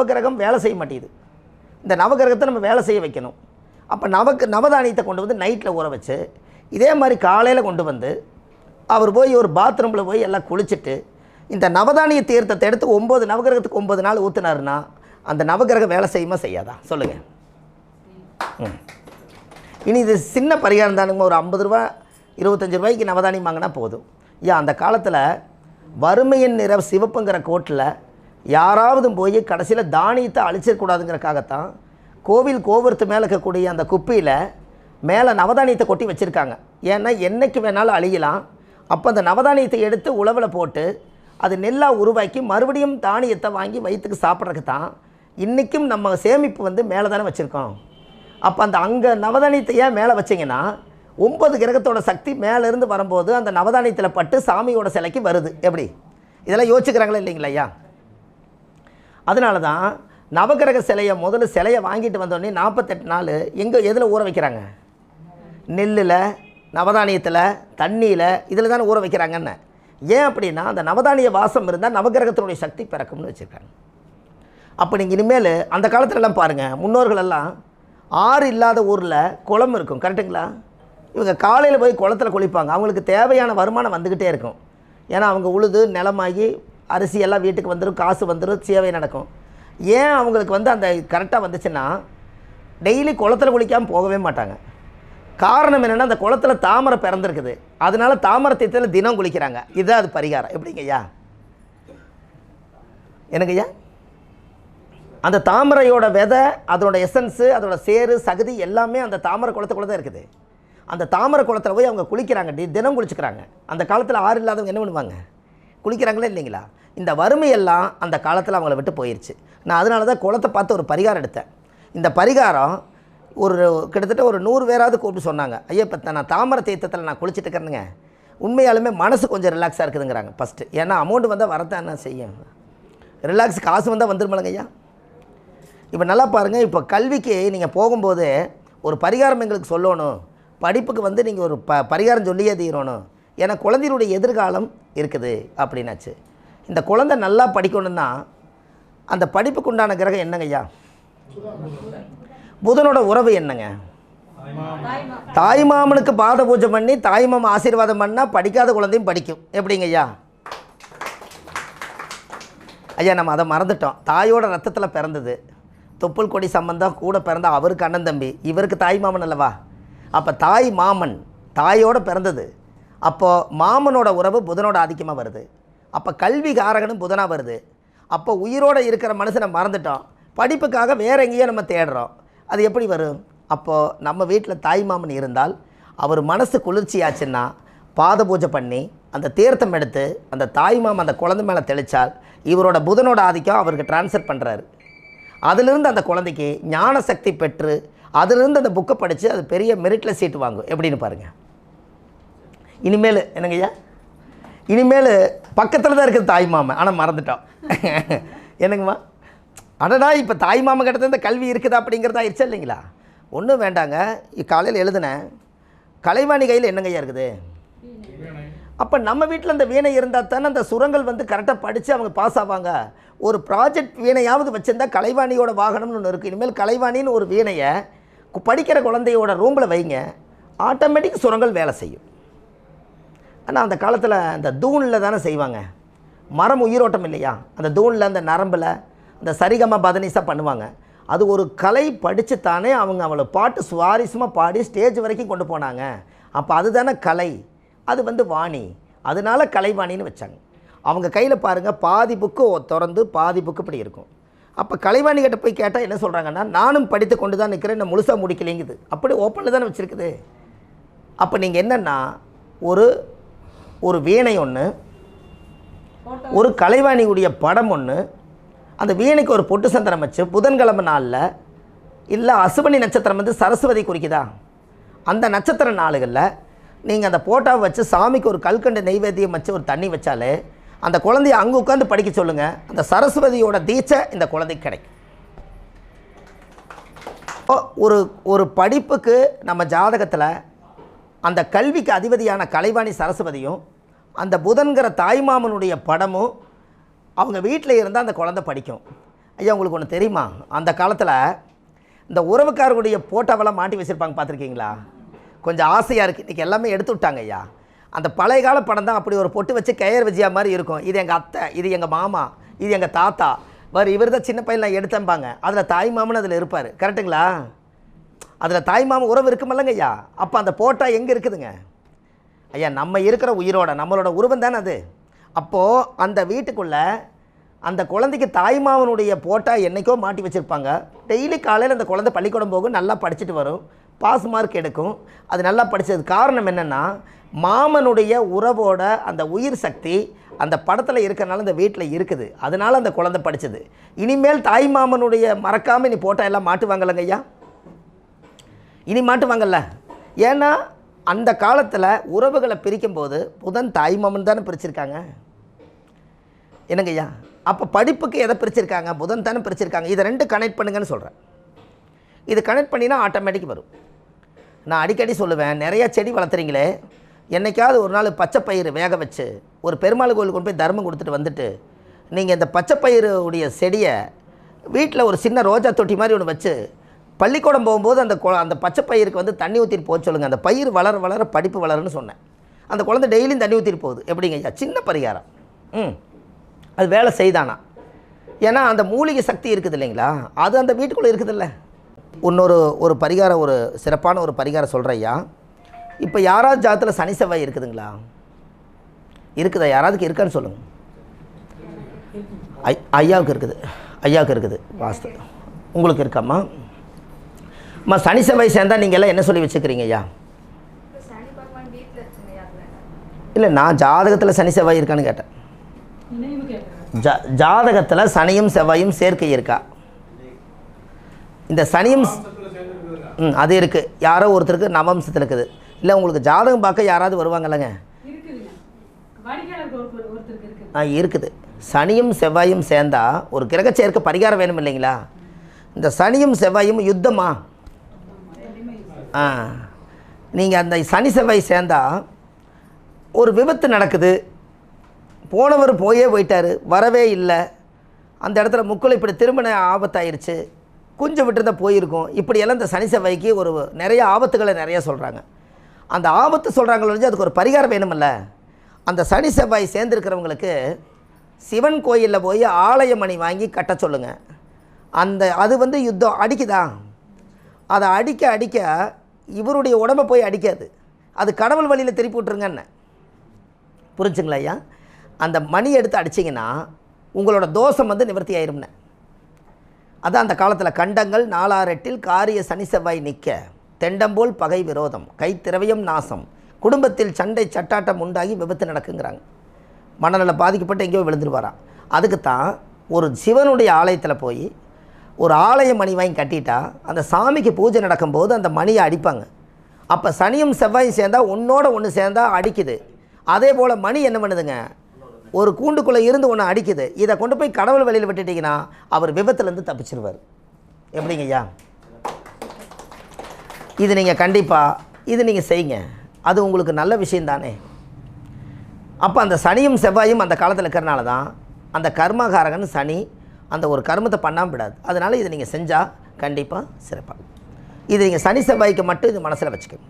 நவகிரகம் வேலை செய்ய மாட்டேங்குது. இந்த நவகிரகத்தை நம்ம வேலை செய்ய வைக்கணும். அப்போ நவதானியத்தை கொண்டு வந்து நைட்டில் ஊற வச்சு இதே மாதிரி காலையில் கொண்டு வந்து அவர் போய் ஒரு பாத்ரூமில் போய் எல்லாம் குளிச்சுட்டு இந்த நவதானிய தீர்த்தத்தை எடுத்து 9 நவகிரகத்துக்கு 9 நாள் ஊற்றுனாருன்னா அந்த நவகிரகம் வேலை செய்யுமா செய்யாதா சொல்லுங்கள். இனி இது சின்ன பரிகாரம் தானுங்க. ஒரு 50 ரூபா 25 ரூபாய்க்கு நவதானியம் வாங்கினா போதும். அந்த காலத்தில் வறுமையின் நிற சிவப்புங்கிற கோட்டில் யாராவது போய் கடைசியில் தானியத்தை அழிச்சிடக்கூடாதுங்கிறக்காகத்தான் கோவில் கோபுரத்து மேலே இருக்கக்கூடிய அந்த குப்பியில் மேலே நவதானியத்தை கொட்டி வச்சுருக்காங்க. ஏன்னா என்றைக்கு வேணாலும் அழியலாம். அப்போ அந்த நவதானியத்தை எடுத்து உழவில் போட்டு அது நெல்லாக உருவாக்கி மறுபடியும் தானியத்தை வாங்கி வயிற்றுக்கு சாப்பிட்றதுக்கு தான் இன்றைக்கும் நம்ம சேமிப்பு வந்து மேலே தானே வச்சுருக்கோம். அப்போ அந்த அங்கே நவதானியத்தை ஏன் மேலே வச்சிங்கன்னா 9 கிரகத்தோட சக்தி மேலேருந்து வரும்போது அந்த நவதானியத்தில் பட்டு சாமியோட சிலைக்கு வருது. எப்படி இதெல்லாம் யோசிச்சுக்கிறாங்களா இல்லைங்களா ஐயா? அதனால தான் நவகிரக சிலையை முதல்ல சிலையை வாங்கிட்டு வந்தோடனே 48 நாள் எதில் ஊற வைக்கிறாங்க? நெல்லில், நவதானியத்தில், தண்ணியில், இதில் தானே ஊற வைக்கிறாங்கன்னு. ஏன் அப்படின்னா அந்த நவதானிய வாசம் இருந்தால் நவகிரகத்தினுடைய சக்தி பிறக்கும்னு வச்சுருக்காங்க. அப்போ நீங்கள் இனிமேல் அந்த காலத்துலலாம் பாருங்கள், முன்னோர்களெல்லாம் ஆறு இல்லாத ஊரில் குளம் இருக்கும், கரெக்டுங்களா? இவங்க காலையில் போய் குளத்தில் குளிப்பாங்க. அவங்களுக்கு தேவையான வருமானம் வந்துக்கிட்டே இருக்கும். ஏன்னா அவங்க உழுது நிலமாகி அரிசி எல்லாம் வீட்டுக்கு வந்துடும், காசு வந்துடும், சேவை நடக்கும். ஏன் அவங்களுக்கு வந்து அந்த கரெக்டாக வந்துச்சுன்னா டெய்லி குளத்தில் குளிக்காமல் போகவே மாட்டாங்க. காரணம் என்னென்னா அந்த குளத்தில் தாமரை பிறந்திருக்குது, அதனால தாமரை தீர்த்தத்தில் தினம் குளிக்கிறாங்க. இதுதான் அது பரிகாரம். எப்படிங்க ஐயா? எனக்கு ஐயா அந்த தாமரையோட விதை, அதோட எசன்ஸு, அதோட சேரு சகதி எல்லாமே அந்த தாமரை குளத்துக்குள்ளே தான் இருக்குது. அந்த தாமரை குளத்தில் போய் அவங்க குளிக்கிறாங்க, தினம் குளிச்சுக்கிறாங்க. அந்த காலத்தில் ஆறு இல்லாதவங்க என்ன பண்ணுவாங்க? குளிக்கிறாங்களே இல்லைங்களா? இந்த வறுமையெல்லாம் அந்த காலத்தில் அவங்கள விட்டு போயிடுச்சு. நான் அதனால தான் குளத்தை பார்த்து ஒரு பரிகாரம் எடுத்தேன். இந்த பரிகாரம் கிட்டத்தட்ட ஒரு 100 பேராவது கூப்பிட்டு சொன்னாங்க, ஐயா இப்போ நான் தாமரை தீர்த்தத்தில் நான் குளிச்சுட்டு இருக்கிறேனுங்க, உண்மையாலுமே மனசு கொஞ்சம் ரிலாக்ஸாக இருக்குதுங்கிறாங்க. ஃபஸ்ட்டு ஏன்னா அமௌண்ட் வந்தால் வரத்தான் என்ன செய்யும், ரிலாக்ஸ் காசு வந்தால் வந்துருமில்லங்க ஐயா. இப்போ நல்லா பாருங்கள், இப்போ கல்விக்கு நீங்கள் போகும்போது ஒரு பரிகாரம் எங்களுக்கு சொல்லணும், படிப்புக்கு வந்து நீங்கள் ஒரு பரிகாரம் சொல்லியே தீரணும், ஏன்னா குழந்தையினுடைய எதிர்காலம் இருக்குது அப்படின்னாச்சு. இந்த குழந்தை நல்லா படிக்கணும்னா அந்த படிப்புக்கு உண்டான கிரகம் என்னங்க ஐயா? புதனோட உறவு என்னங்க? தாய்மாமனுக்கு பாத பூஜை பண்ணி தாய்மாமன் ஆசீர்வாதம் பண்ணால் படிக்காத குழந்தையும் படிக்கும். எப்படிங்க ஐயா? ஐயா நம்ம அதை மறந்துட்டோம். தாயோட ரத்தத்தில் பிறந்தது, தொப்புள் கொடி சம்பந்தம் கூட பிறந்த அவருக்கு அண்ணன் தம்பி, இவருக்கு தாய் மாமன் அல்லவா? அப்போ தாய் மாமன் தாயோடு பிறந்தது. அப்போது மாமனோட உறவு புதனோட ஆதிக்கமாக வருது. அப்போ கல்வி காரகனும் புதனாக வருது. அப்போ உயிரோடு இருக்கிற மனுஷனை மறந்துட்டோம், படிப்புக்காக வேறு எங்கேயோ நம்ம தேடுறோம். அது எப்படி வரும்? அப்போது நம்ம வீட்டில் தாய் மாமன் இருந்தால் அவர் மனசு குளிர்ச்சியாச்சுன்னா பாத பூஜை பண்ணி அந்த தீர்த்தம் எடுத்து அந்த தாய் மாமன் அந்த குழந்தை மேலே தெளித்தால் இவரோட புதனோட ஆதிக்கம் அவருக்கு ட்ரான்ஸ்ஃபர் பண்ணுறாரு. அதிலிருந்து அந்த குழந்தைக்கு ஞான சக்தி பெற்று அதிலிருந்து அந்த புக்கை படித்து அது பெரிய மெரிட்டில் சீட்டு வாங்கும். எப்படின்னு பாருங்கள். இனிமேல் என்னங்கய்யா, இனிமேல் பக்கத்தில் தான் இருக்குது தாய் மாமன், ஆனால் மறந்துட்டோம். என்னங்கம்மா? அடடா இப்போ தாய் மாமன் கிட்ட இந்த கல்வி இருக்குதா அப்படிங்கிறதா ஆயிடுச்சா இல்லைங்களா? ஒன்றும் வேண்டாங்க. காலையில் எழுதுனேன், கலைவாணி கையில் என்னங்கய்யா இருக்குது? அப்போ நம்ம வீட்டில் அந்த வீணை இருந்தால் தானே அந்த சுரங்கள் வந்து கரெக்டாக படித்து அவங்க பாஸ் ஆவாங்க. ஒரு ப்ராஜெக்ட் வீணையாவது வச்சுருந்தா கலைவாணியோட வாகனம்னு ஒன்று இருக்குது. இனிமேல் கலைவாணின்னு ஒரு வீணையை படிக்கிற குழந்தையோட ரூமில் வைங்க, ஆட்டோமேட்டிக் சுரங்கள் வேலை செய்யும். ஆனால் அந்த காலத்தில் அந்த தூணில் தானே செய்வாங்க, மரம் உயிரோட்டம் இல்லையா? அந்த தூணில் அந்த நரம்பில் அந்த சரிகம பதனிஸாக பண்ணுவாங்க. அது ஒரு கலை படித்து தானே அவங்க அவளை பாட்டு சுவாரஸ்யமாக பாடி ஸ்டேஜ் வரைக்கும் கொண்டு போனாங்க. அப்போ அதுதானே கலை, அது வந்து வாணி, அதனால கலைவாணின்னு வச்சாங்க. அவங்க கையில் பாருங்கள், பாதி புக்கு திறந்து பாதி புக்கு இப்படி இருக்கும். அப்போ கலைவாணி கிட்ட போய் கேட்டால் என்ன சொல்கிறாங்கன்னா, நானும் படித்து கொண்டு தான் நிற்கிறேன், என்ன முழுசாக முடிக்கலைங்குது. அப்படி ஓப்பனில் தானே வச்சுருக்குது. அப்போ நீங்கள் என்னென்னா ஒரு வீணை ஒன்று, ஒரு கலைவாணியுடைய படம் ஒன்று, அந்த வீணைக்கு ஒரு பொட்டு சந்திரம் வச்சு புதன்கிழமை நாளில் இல்லை அசுவனி நட்சத்திரம் வந்து சரஸ்வதி குறிக்குதா, அந்த நட்சத்திர நாளுகளில் நீங்கள் அந்த போட்டோவை வச்சு சாமிக்கு ஒரு கல்கண்டு நெய்வேத்தியம் வச்சு ஒரு தண்ணி வச்சாலே அந்த குழந்தைய அங்கே உட்காந்து படிக்க சொல்லுங்கள், அந்த சரஸ்வதியோட தீட்சை இந்த குழந்தைக்கு கிடைக்கும். ஒரு படிப்புக்கு நம்ம ஜாதகத்தில் அந்த கல்விக்கு அதிபதியான கலைவாணி சரஸ்வதியும் அந்த புதன்கிற தாய்மாமனுடைய படமும் அவங்க வீட்டில் இருந்தால் அந்த குழந்தை படிக்கும். ஐயா உங்களுக்கு ஒன்று தெரியுமா, அந்த காலத்தில் இந்த உறவுக்காரர்களுடைய போட்டோவெல்லாம் மாட்டி வச்சுருப்பாங்க, பார்த்துருக்கீங்களா? கொஞ்சம் ஆசையாக இருக்குது, இன்றைக்கி எல்லாமே எடுத்து விட்டாங்க ஐயா. அந்த பழைய கால படம் தான் அப்படி ஒரு பொட்டு வச்சு கயர் விஜயா மாதிரி இருக்கும். இது எங்கள் அத்தை, இது எங்கள் மாமா, இது எங்கள் தாத்தா, வேறு இவர் தான் சின்ன பையன் எடுத்தேன்பாங்க. அதில் தாய் மாமன் அதில் இருப்பார், கரெக்டுங்களா? அதில் தாய் மாமன் உறவு இருக்குமில்லங்க ஐயா. அப்போ அந்த போட்டோ எங்கே இருக்குதுங்க ஐயா? நம்ம இருக்கிற உயிரோட நம்மளோட உருவம் தானே அது. அப்போது அந்த வீட்டுக்குள்ளே அந்த குழந்தைக்கு தாய்மாவனுடைய போட்டா என்றைக்கோ மாட்டி வச்சுருப்பாங்க. டெய்லி காலையில் அந்த குழந்தை பள்ளிக்கூடம் போகும், நல்லா படிச்சுட்டு வரும், பாஸ் மார்க் எடுக்கும். அது நல்லா படித்தது காரணம் என்னென்னா, மாமனுடைய உறவோட அந்த உயிர் சக்தி அந்த படத்தில் இருக்கிறனால இந்த வீட்டில் இருக்குது. அதனால் அந்த குழந்தை படித்தது. இனிமேல் தாய் மாமனுடைய மறக்காமல் நீ போட்டா எல்லாம் மாட்டுவாங்கல்லங்க ஐயா, இனி மாட்டுவாங்கல்ல. ஏன்னா அந்த காலத்தில் உறவுகளை பிரிக்கும்போது புதன் தாய் மாமன் தானே பிரிச்சிருக்காங்க, என்னங்க ஐயா? அப்போ படிப்புக்கு எதை பிரிச்சிருக்காங்க? புதன் தானே பிரிச்சிருக்காங்க. இதை ரெண்டு கனெக்ட் பண்ணுங்கன்னு சொல்கிறேன். இது கனெக்ட் பண்ணினா ஆட்டோமேட்டிக் வரும். நான் அடிக்கடி சொல்லுவேன், நிறையா செடி வளர்த்துறீங்களே, என்றைக்காவது ஒரு நாள் பச்சைப்பயிறு வேக வச்சு ஒரு பெருமாள் கோயிலுக்கு கொண்டு போய் தர்மம் கொடுத்துட்டு வந்துட்டு நீங்கள் இந்த பச்சைப்பயிறுடைய செடியை வீட்டில் ஒரு சின்ன ரோஜா தொட்டி மாதிரி ஒன்று வச்சு பள்ளிக்கூடம் போகும்போது அந்த பச்சைப்பயிருக்கு வந்து தண்ணி ஊற்றிட்டு போக சொல்லுங்கள். அந்த பயிர் வளர வளர படிப்பு வளருன்னு சொன்னேன். அந்த குழந்தை டெய்லியும் தண்ணி ஊற்றிட்டு போகுது. எப்படிங்க ஐயா? சின்ன பரிகாரம். அது வேலை செய்தானா? ஏன்னா அந்த மூலிகை சக்தி இருக்குது இல்லைங்களா, அது அந்த வீட்டுக்குள்ளே இருக்குதில்ல. ஒரு பரிகாரம், ஒரு சிறப்பான ஒரு பரிகாரம் சொல்கிறேன் ஐயா. இப்போ யாராவது ஜாதத்தில் சனி செவ்வாய் இருக்குதுங்களா? இருக்குதா? யாராவதுக்கு இருக்கான்னு சொல்லுங்கள். ஐயாவுக்கு இருக்குது, ஐயாவுக்கு இருக்குது வாஸ்து. உங்களுக்கு இருக்காம்மா? அம்மா சனி செவ்வாய் சேர்ந்தால் நீங்கள் எல்லாம் என்ன சொல்லி வச்சுக்கிறீங்க ஐயா? இல்லை, நான் ஜாதகத்தில் சனி செவ்வாய் இருக்கான்னு கேட்டேன். ஜாதகத்தில் சனியும் செவ்வாயும் சேர்க்கை இருக்கா? இந்த சனியும் அது இருக்குது, யாரோ ஒருத்தருக்கு நவம்சத்தில் இருக்குது. இல்லை உங்களுக்கு ஜாதகம் பார்க்க யாராவது வருவாங்கல்லங்க? இருக்குது. சனியும் செவ்வாயும் சேர்ந்தா ஒரு கிரக சேர்க்க பரிகாரம் வேணும் இல்லைங்களா? இந்த சனியும் செவ்வாயும் யுத்தமா? நீங்கள் அந்த சனி செவ்வாய் சேர்ந்தா ஒரு விபத்து நடக்குது, போனவர் போயிட்டார், வரவே இல்லை, அந்த இடத்துல முக்குள் இப்படி திருமண ஆபத்தாயிருச்சு, கொஞ்சம் விட்டுருந்தால் போயிருக்கும். இப்படியெல்லாம் இந்த சனி செவ்வாய்க்கு ஒரு நிறைய ஆபத்துகளை நிறையா சொல்கிறாங்க. அந்த ஆபத்து சொல்கிறாங்களோ அதுக்கு ஒரு பரிகாரம் வேணுமில்ல. அந்த சனி செவ்வாய் சேர்ந்துருக்கிறவங்களுக்கு சிவன் கோயிலில் போய் ஆலயமணி வாங்கி கட்ட சொல்லுங்கள். அது வந்து யுத்தம் அடிக்குதா, அதை அடிக்க அடிக்க இவருடைய உடம்பை போய் அடிக்காது, அது கடவுள் வழியில் திருப்பி விட்ருங்கன்னு. புரிஞ்சுங்களா ஐயா? அந்த மணி எடுத்து அடிச்சிங்கன்னா உங்களோட தோஷம் வந்து நிவர்த்தி ஆயிரும்னு. அதான் அந்த காலத்தில் கண்டங்கள் 4-8 காரிய சனி செவ்வாய் நிற்க, தெண்டம்போல் பகை விரோதம், கை திரவியம் நாசம், குடும்பத்தில் சண்டை சட்டாட்டம் உண்டாகி விபத்து நடக்குங்கிறாங்க. மனநல பாதிக்கப்பட்டு எங்கேயோ விழுந்துருவாராம். அதுக்குத்தான் ஒரு சிவனுடைய ஆலயத்தில் போய் ஒரு ஆலய மணி வாங்கி கட்டிட்டா அந்த சாமிக்கு பூஜை நடக்கும்போது அந்த மணியை அடிப்பாங்க. அப்போ சனியும் செவ்வாயும் சேர்ந்தால் ஒன்றோட ஒன்று சேர்ந்தால் அடிக்குது. அதே போல் மணி என்ன பண்ணுதுங்க, ஒரு கூண்டுக்குள்ளே இருந்து ஒன்று அடிக்குது. இதை கொண்டு போய் கடவுள் வெளியில் விட்டுட்டிங்கன்னா அவர் விபத்துலேருந்து தப்பிச்சிருவார். எப்படிங்க ஐயா? இது நீங்கள் கண்டிப்பாக நீங்கள் செய்யுங்க, அது உங்களுக்கு நல்ல விஷயம் தானே. அப்போ அந்த சனியும் செவ்வாயும் அந்த காலத்தில் இருக்கிறனால தான் அந்த கர்மகாரகன் சனி அந்த ஒரு கர்மத்தை பண்ணாமல் விடாது. அதனால் இதை நீங்கள் செஞ்சால் கண்டிப்பாக சிறப்பாக. இது நீங்கள் சனி செவ்வாய்க்கு மட்டும் இது மனசில் வச்சுக்கணும்.